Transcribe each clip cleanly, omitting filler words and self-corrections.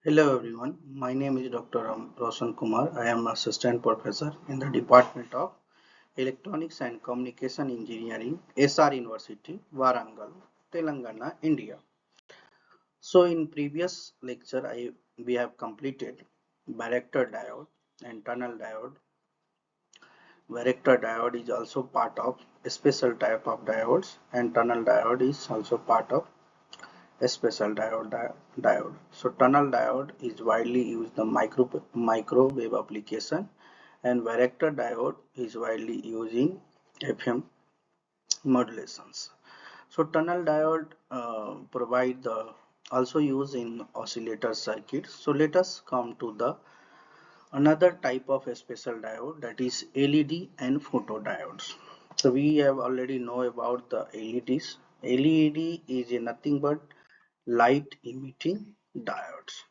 Hello everyone, my name is Dr. Roshan Kumar. I am Assistant Professor in the Department of Electronics and Communication Engineering, SR University, Warangal, Telangana, India. So in previous lecture, we have completed varactor diode and tunnel diode. Varactor diode is also part of a special type of diodes, and tunnel diode is also part of a special diode. So tunnel diode is widely used in the microwave application, and varactor diode is widely used in FM modulations. So tunnel diode provide the also used in oscillator circuits. So let us come to the another type of a special diode, that is LED and photodiodes. So we have already know about the LEDs. LED is nothing but light emitting diodes.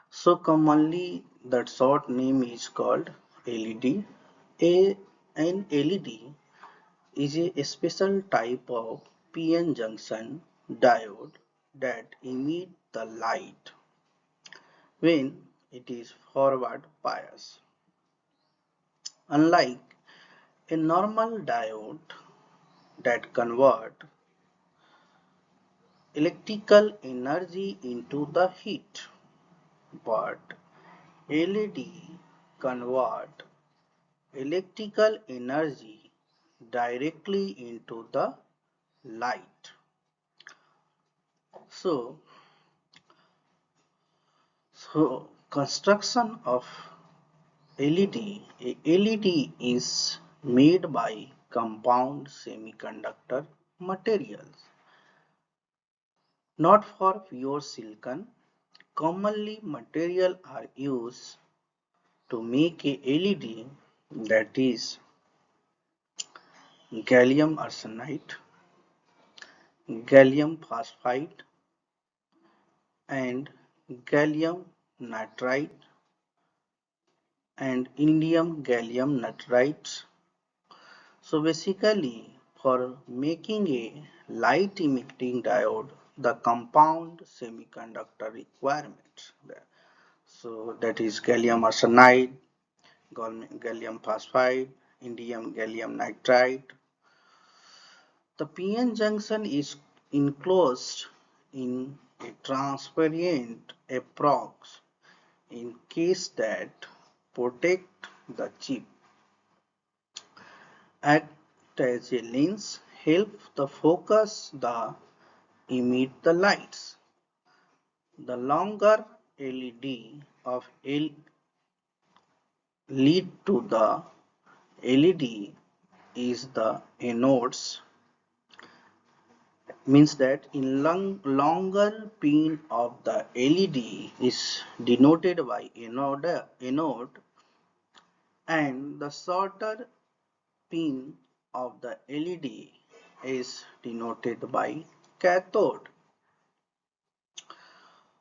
So commonly that short name is called LED. An LED is a special type of PN junction diode that emit the light when it is forward bias. Unlike a normal diode that convert electrical energy into the heat, but LED convert electrical energy directly into the light. So, construction of LED. A LED is made by compound semiconductor materials, not for pure silicon. Commonly, material are used to make a LED, that is gallium arsenide, gallium phosphide, and gallium nitride and indium gallium nitride. So basically, for making a light emitting diode, the compound semiconductor requirements there. So that is gallium arsenide, gallium phosphide, indium gallium nitride. The PN junction is enclosed in a transparent approx in case that protect the chip, act as a lens, help the focus the emit the lights. The longer LED of L lead to the LED is the anodes, means that in longer pin of the LED is denoted by anode, and the shorter pin of the LED is denoted by cathode.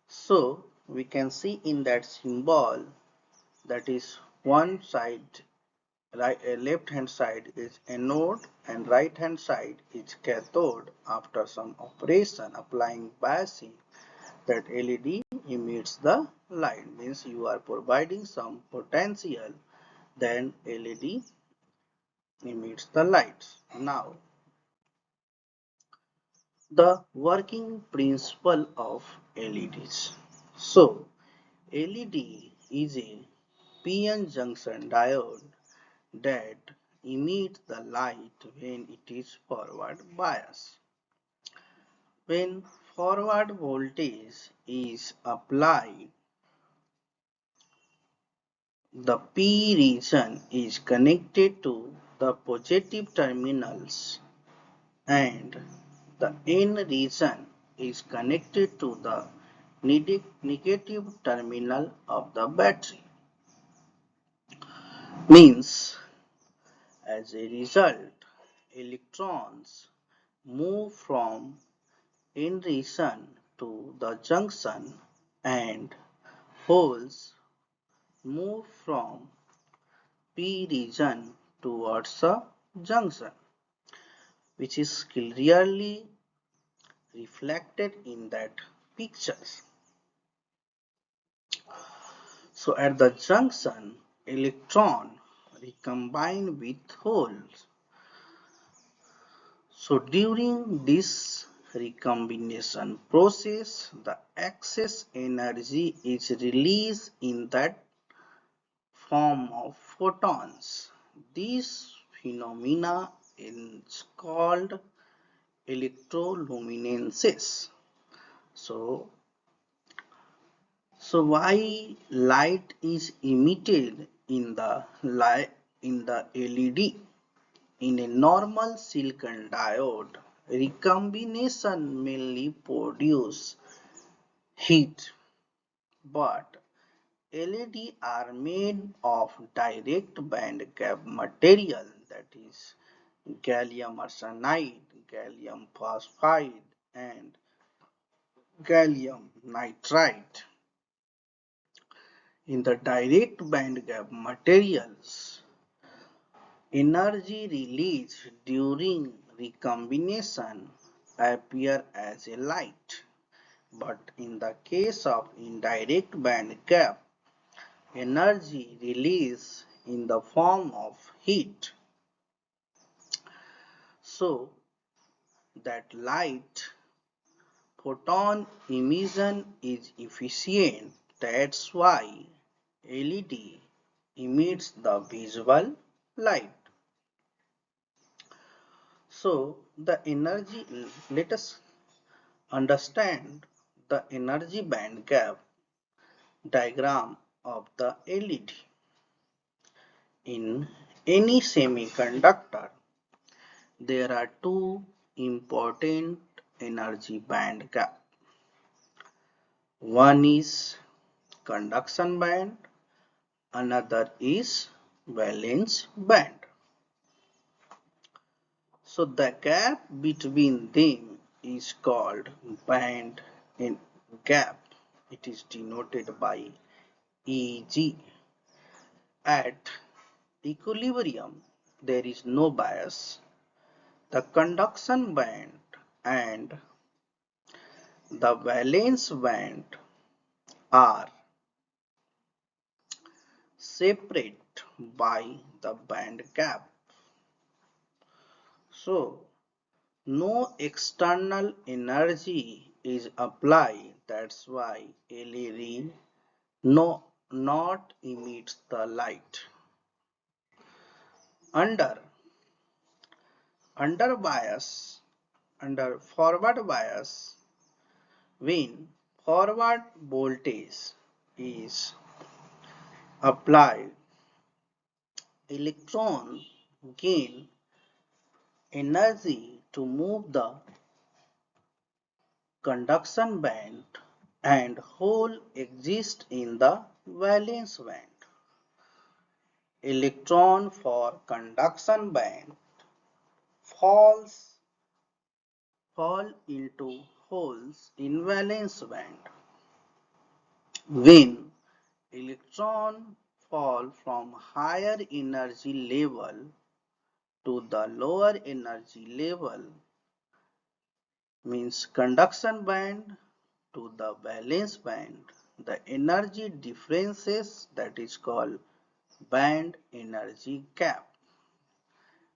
So we can see in that symbol, that is one side, left hand side is anode and right hand side is cathode. After some operation applying biasing, that LED emits the light, means you are providing some potential, then LED emits the lights. Now the working principle of LEDs. So LED is a PN junction diode that emits the light when it is forward bias. When forward voltage is applied, the P region is connected to the positive terminals and the N region is connected to the negative terminal of the battery. Means, as a result, electrons move from N region to the junction and holes move from P region towards the junction, which is clearly reflected in that pictures. So at the junction, electron recombine with holes. So during this recombination process, the excess energy is released in that form of photons. This phenomena is called electroluminescence. So, so why light is emitted in the LED? In a normal silicon diode, recombination mainly produce heat, but LED are made of direct band gap material, that is gallium arsenide, gallium phosphide and gallium nitride. In the direct band gap materials, energy released during recombination appear as a light, but in the case of indirect band gap, energy released in the form of heat. So that light photon emission is efficient. That's why LED emits the visible light. So the energy, let us understand the energy band gap diagram of the LED. In any semiconductor, there are two important energy band gap. One is conduction band, another is valence band. So the gap between them is called band in gap. It is denoted by Eg. At equilibrium, there is no bias. The conduction band and the valence band are separate by the band gap. So, no external energy is applied. That's why LED not emits the light. Under under bias, under forward bias, when forward voltage is applied, electron gain energy to move the conduction band and hole exist in the valence band. Electron for conduction band falls fall into holes in valence band. When electron fall from higher energy level to the lower energy level, means conduction band to the valence band, the energy differences, that is called band energy gap.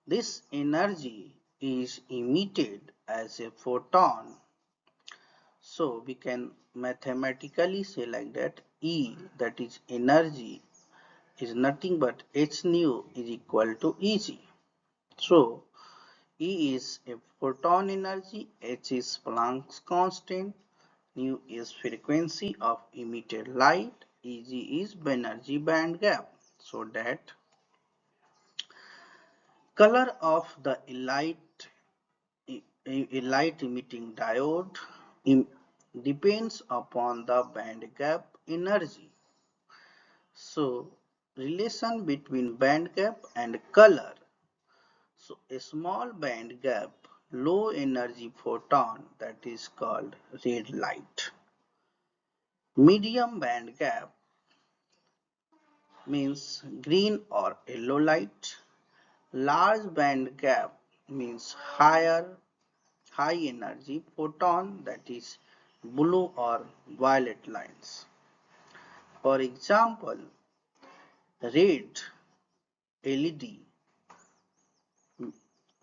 This energy is emitted as a photon. So we can mathematically say like that E, that is energy, is nothing but h nu is equal to Eg. So E is a photon energy, h is Planck's constant, nu is frequency of emitted light, Eg is energy band gap. So that color of the light emitting diode depends upon the band gap energy. So relation between band gap and color. So a small band gap low energy photon, that is called red light. Medium band gap means green or yellow light. Large band gap means high energy photon, that is blue or violet lines. For example, red LED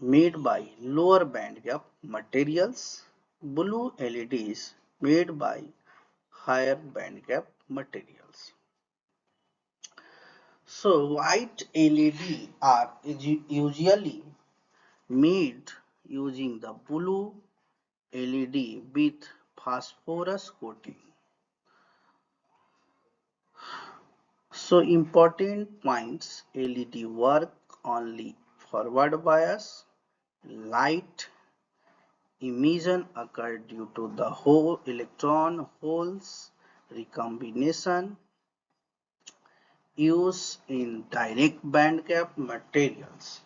made by lower band gap materials, blue LEDs made by higher band gap materials. So white LED are usually made using the blue LED with phosphorus coating. So important points: LED work only forward bias, light emission occur due to the hole electron holes recombination, use in direct band gap materials.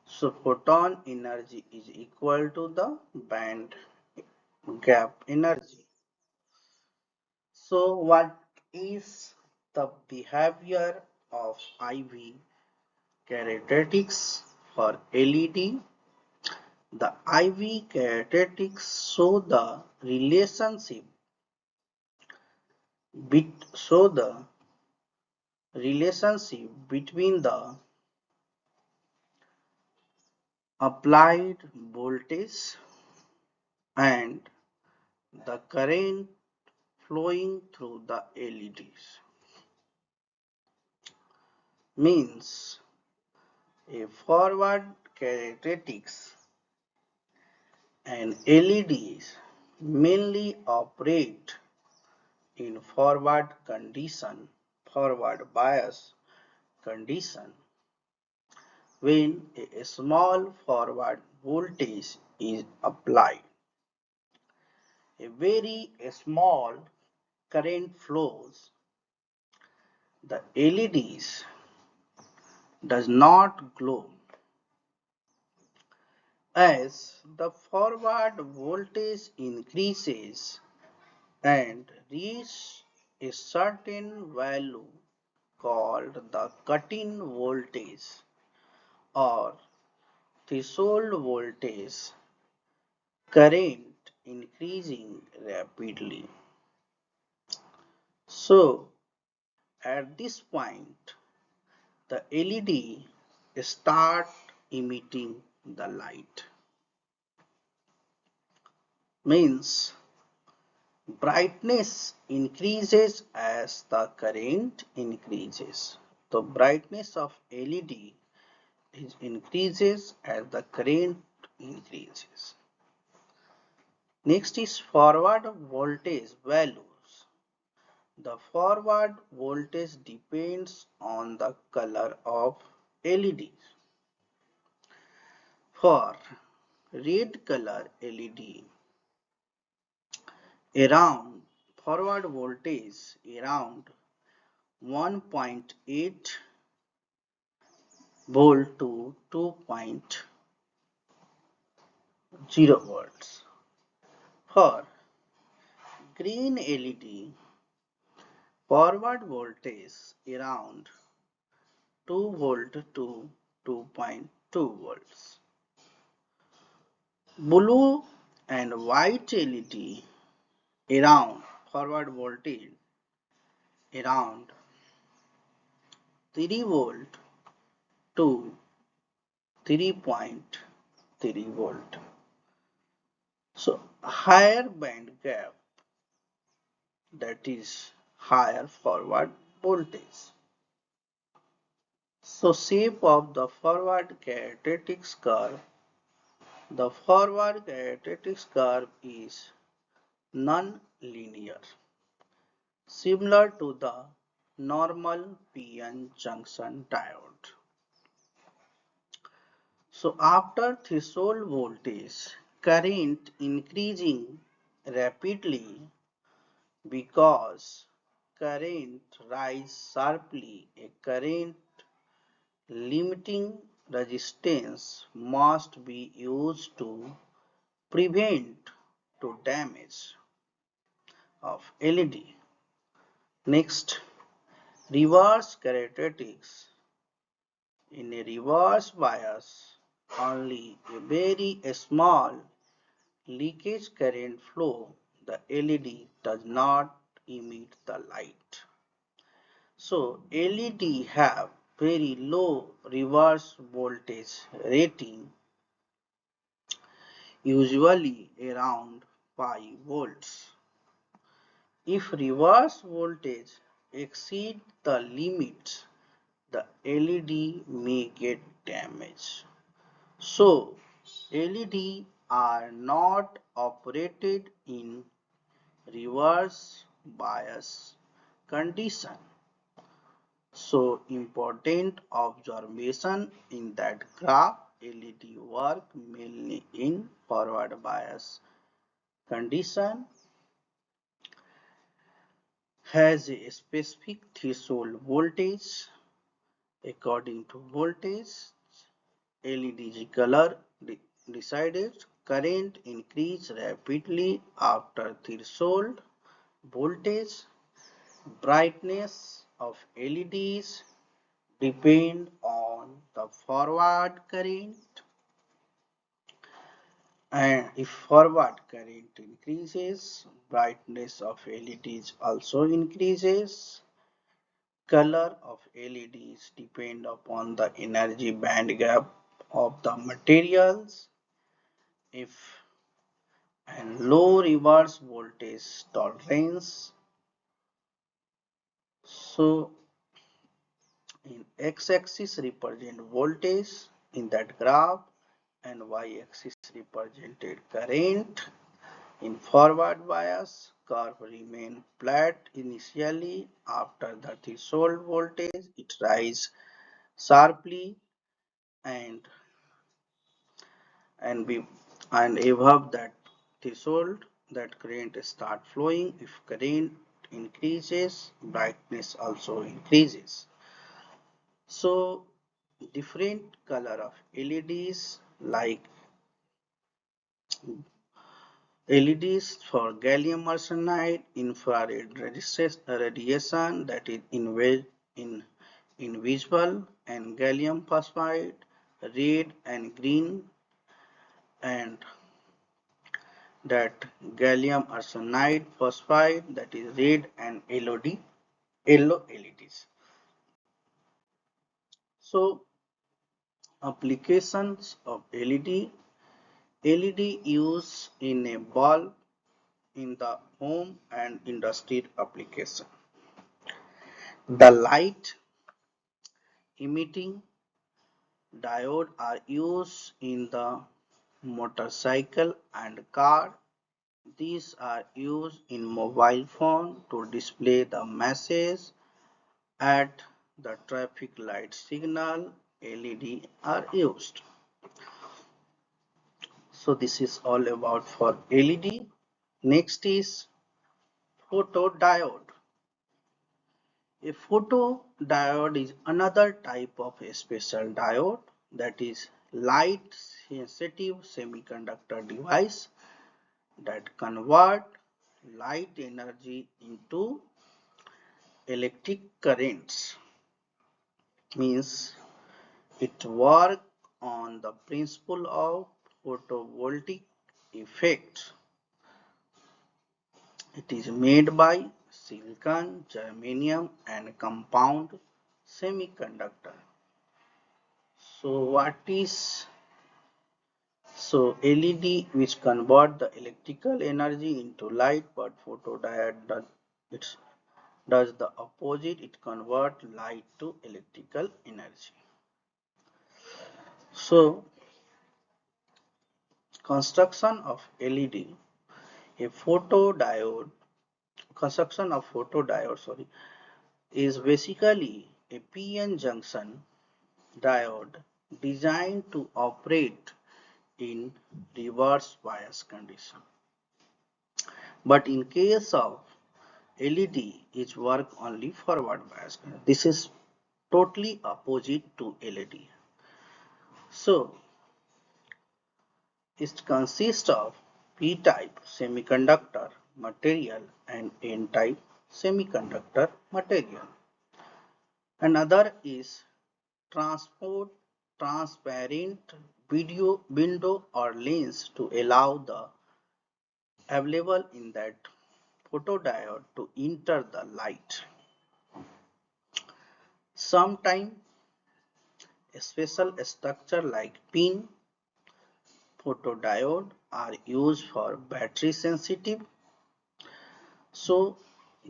So photon energy is equal to the band gap energy. So what is the behavior of IV characteristics for LED? The IV characteristics show the show the relationship between the applied voltage and the current flowing through the LEDs. Means a forward characteristics and LEDs mainly operate in forward bias condition when a small forward voltage is applied. A very small current flows. The LEDs does not glow. As the forward voltage increases and reaches a certain value called the cut-in voltage or threshold voltage, current increasing rapidly. So at this point the LED start emitting the light. Means brightness increases as the current increases. The brightness of LED increases as the current increases. Next is forward voltage values. The forward voltage depends on the color of LEDs. For red color LED, around forward voltage around 1.8 volt to 2.0 volts. For green LED, forward voltage around 2 volt to 2.2 volts. Blue and white LED around forward voltage around 3 volt to 3.3 volt. So higher band gap, that is higher forward voltage. So shape of the forward characteristics curve. The forward characteristics curve is non-linear, similar to the normal PN junction diode. So after threshold voltage, current increasing rapidly because current rise sharply, a current limiting resistance must be used to prevent to damage of LED. Next, reverse characteristics. In a reverse bias, only a very small leakage current flow. The LED does not emit the light. So LED have very low reverse voltage rating, usually around 5 volts. If reverse voltage exceeds the limits, the LED may get damaged. So LED are not operated in reverse bias condition. So important observation in that graph, LED work mainly in forward bias condition, has a specific threshold voltage. According to voltage, LED color decided current increase rapidly after threshold voltage. Brightness of LEDs depend on the forward current, and if forward current increases, brightness of LEDs also increases. Color of LEDs depend upon the energy band gap of the materials. If and low reverse voltage tolerance. So in x-axis represent voltage in that graph and y-axis represented current. In forward bias, curve remain flat initially. After the threshold voltage, it rises sharply and be and above that threshold, that current start flowing. If current increases, brightness also increases. So different color of LEDs, like LEDs for gallium arsenide, infrared radiation, that is invisible, and gallium phosphide, red and green, and that gallium arsenide phosphide, that is red and yellow LEDs. So applications of LED. LED used in a bulb in the home and industry application. The light emitting diode are used in the motorcycle and car. These are used in mobile phone to display the message at the traffic light signal. LED are used. So this is all about for LED. Next is photodiode. A photodiode is another type of a special diode, that is light sensitive semiconductor device that convert light energy into electric currents. Means it works on the principle of photovoltaic effect. It is made by silicon, germanium and compound semiconductor. So what is LED, which convert the electrical energy into light, but photodiode does the opposite. It convert light to electrical energy. So construction of LED, a photodiode construction of photodiode is basically a PN junction diode designed to operate in reverse bias condition. But in case of LED, it work only forward bias. This is totally opposite to LED. So it consists of P-type semiconductor material and N-type semiconductor material. Another is transport transparent video window or lens to allow the available in that photodiode to enter the light. Sometimes a special structure like pin photodiode are used for battery sensitive. So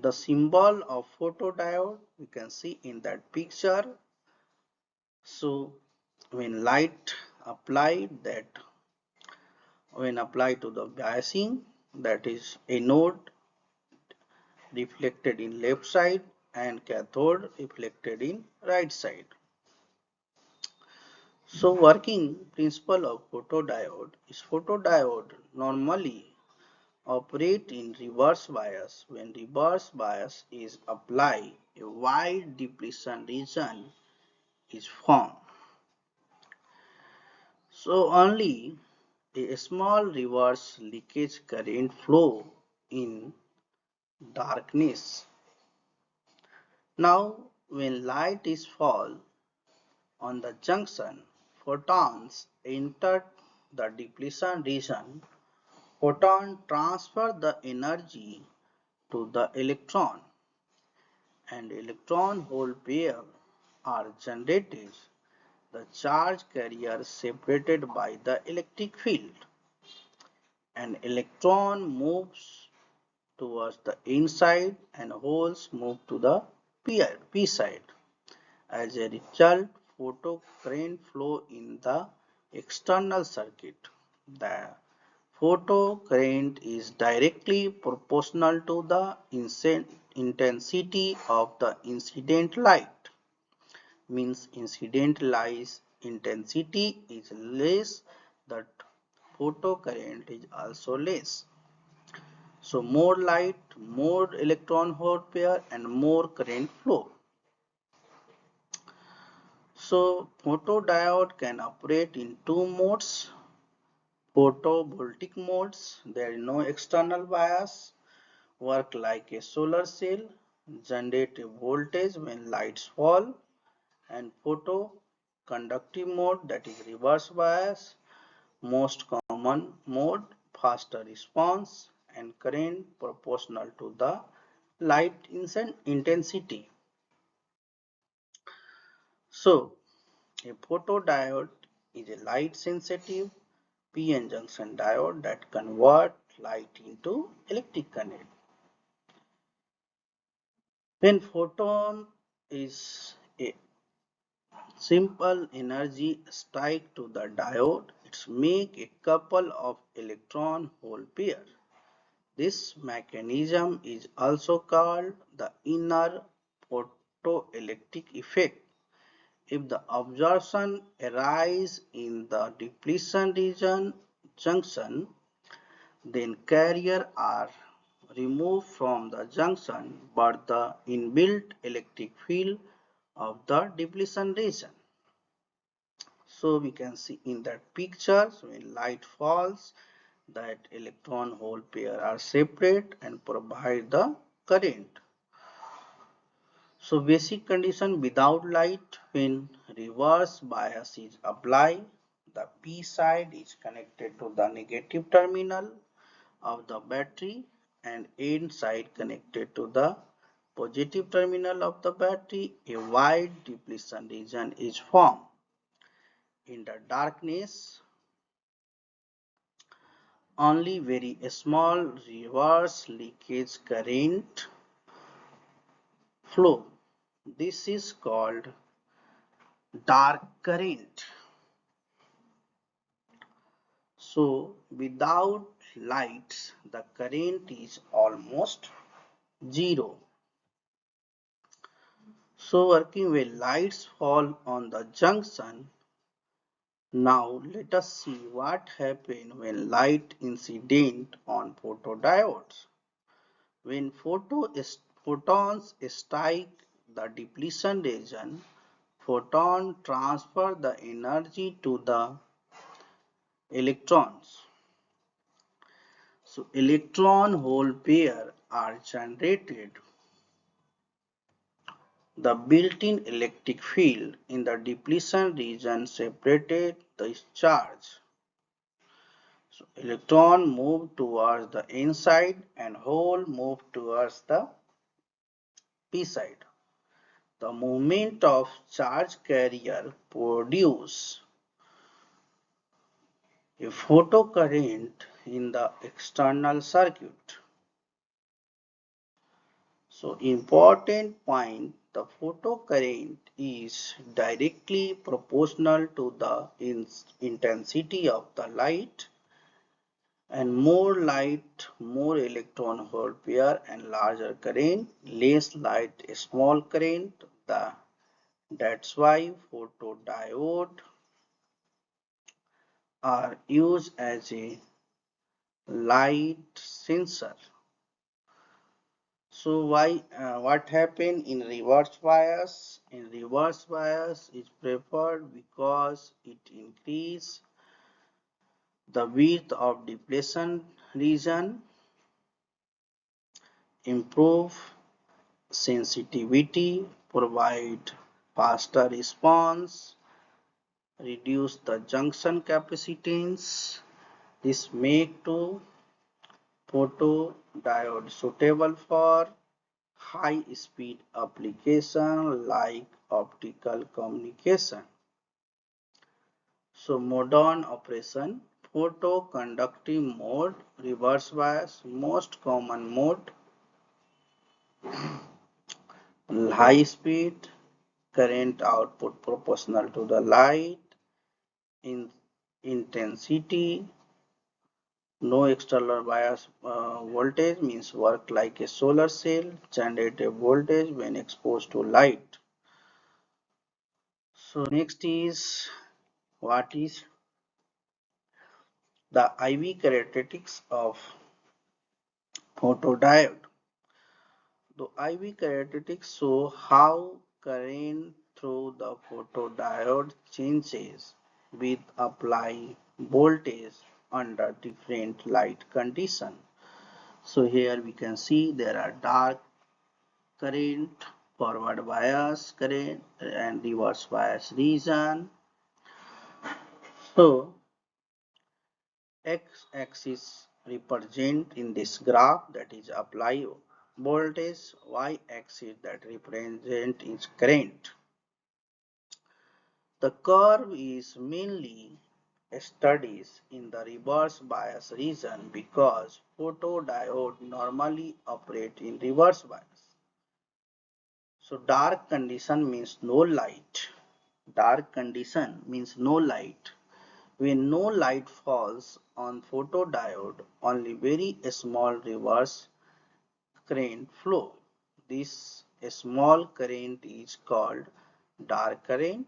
the symbol of photodiode we can see in that picture. So when light applied that when applied to the biasing, that is anode reflected in left side and cathode reflected in right side. So working principle of photodiode is photodiode normally operate in reverse bias. When reverse bias is applied, a wide depletion region is formed. So only a small reverse leakage current flow in darkness. Now when light is fall on the junction, photons enter the depletion region. Photon transfer the energy to the electron and electron hole pair are generated. The charge carrier separated by the electric field. An electron moves towards the inside and holes move to the p side. As a result, photocurrent flow in the external circuit. The photocurrent is directly proportional to the intensity of the incident light. Means incident light intensity is less, the photocurrent is also less. So more light, more electron hole pair and more current flow. So photodiode can operate in two modes. Photovoltaic modes, there is no external bias, work like a solar cell, generate a voltage when lights fall, and photoconductive mode, that is reverse bias, most common mode, faster response and current proportional to the light intensity. So a photodiode is a light sensitive PN junction diode that convert light into electric current. When photon is a simple energy strike to the diode, it make a couple of electron hole pair. This mechanism is also called the inner photoelectric effect. If the absorption arises in the depletion region junction, then carrier are removed from the junction but the inbuilt electric field of the depletion region. So we can see in that picture, so when light falls, that electron hole pair are separate and provide the current. So basic condition without light, when reverse bias is applied, the P side is connected to the negative terminal of the battery and N side connected to the positive terminal of the battery. A wide depletion region is formed. In the darkness, only very small reverse leakage current flow. This is called dark current. So without lights, the current is almost zero. So working when lights fall on the junction, now let us see what happens when light incident on photodiodes. When photons strike the depletion region, photon transfer the energy to the electrons. So electron hole pair are generated. The built-in electric field in the depletion region separated the charge. Electron move towards the N side and hole move towards the P side. The movement of charge carrier produce a photocurrent in the external circuit. So important point, the photocurrent is directly proportional to the intensity of the light, and more light, more electron hole pair and larger current, less light, small current. That's why photodiode are used as a light sensor. So what happened in reverse bias? In reverse bias is preferred because it increases the width of depletion region, improve sensitivity, provide faster response, reduce the junction capacitance. This make to photodiode suitable for high speed application like optical communication. So modern operation, photoconductive mode, reverse bias, most common mode, high speed, current output proportional to the light, in intensity, no external bias voltage means work like a solar cell, generate a voltage when exposed to light. So next is what is the IV characteristics of photodiode. The IV characteristics show how current through the photodiode changes with applied voltage under different light conditions. So here we can see there are dark current, forward bias current and reverse bias region. So x-axis represent in this graph that is apply voltage, y-axis that represent is current. The curve is mainly studies in the reverse bias region because photodiode normally operate in reverse bias. So dark condition means no light. Dark condition means no light. When no light falls on photodiode, only very small reverse current flow. This small current is called dark current.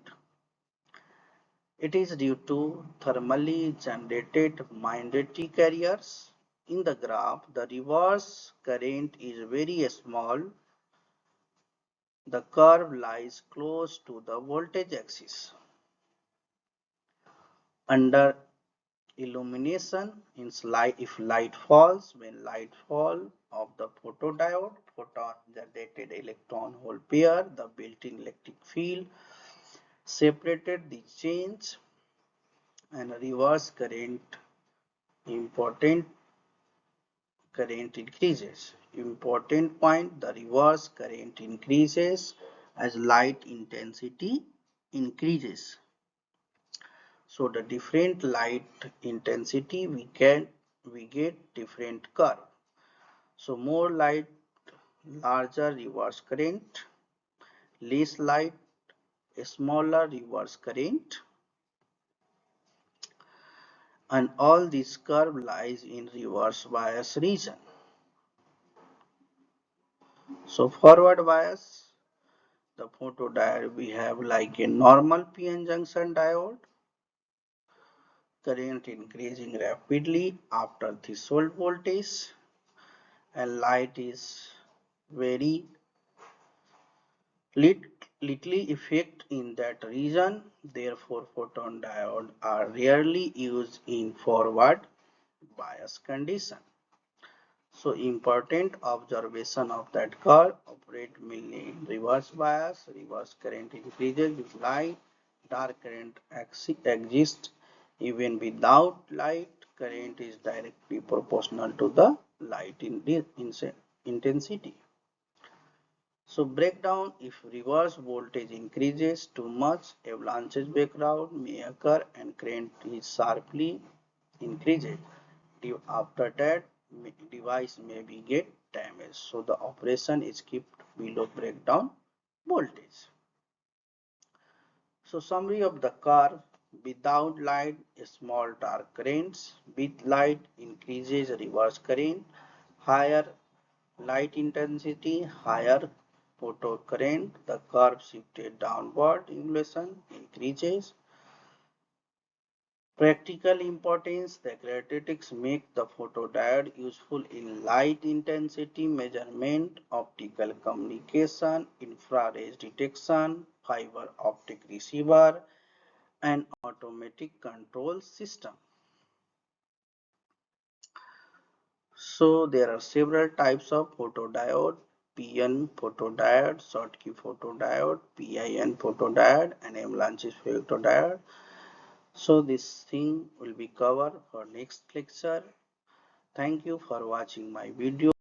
It is due to thermally generated minority carriers. In the graph, the reverse current is very small. The curve lies close to the voltage axis. Under illumination, if light falls, when light fall of the photodiode, photon generated electron hole pair, the built-in electric field separated the change and reverse current, important current increases. Important point, the reverse current increases as light intensity increases. So the different light intensity we get different curve. So more light, larger reverse current, less light, smaller reverse current, and all this curve lies in reverse bias region. So forward bias, the photodiode we have like a normal PN junction diode, current increasing rapidly after threshold voltage, and light is very little effect in that region. Therefore, photon diodes are rarely used in forward bias condition. So important observation of that curve, operate mainly in reverse bias, reverse current increases with light, dark current exists even without light, current is directly proportional to the light intensity. So breakdown: if reverse voltage increases too much, avalanche background may occur and current is sharply increased. After that, device may be get damaged. So the operation is kept below breakdown voltage. So summary of the car: without light, small dark currents; with light, increases reverse current; higher light intensity, higher photo current; the curve shifted downward, emulation increases. Practical importance: the characteristics make the photodiode useful in light intensity measurement, optical communication, infrared detection, fiber optic receiver, and automatic control system. So there are several types of photodiode: PN photodiode, Schottky photodiode, PIN photodiode, and avalanche photodiode. So this thing will be covered for next lecture. Thank you for watching my video.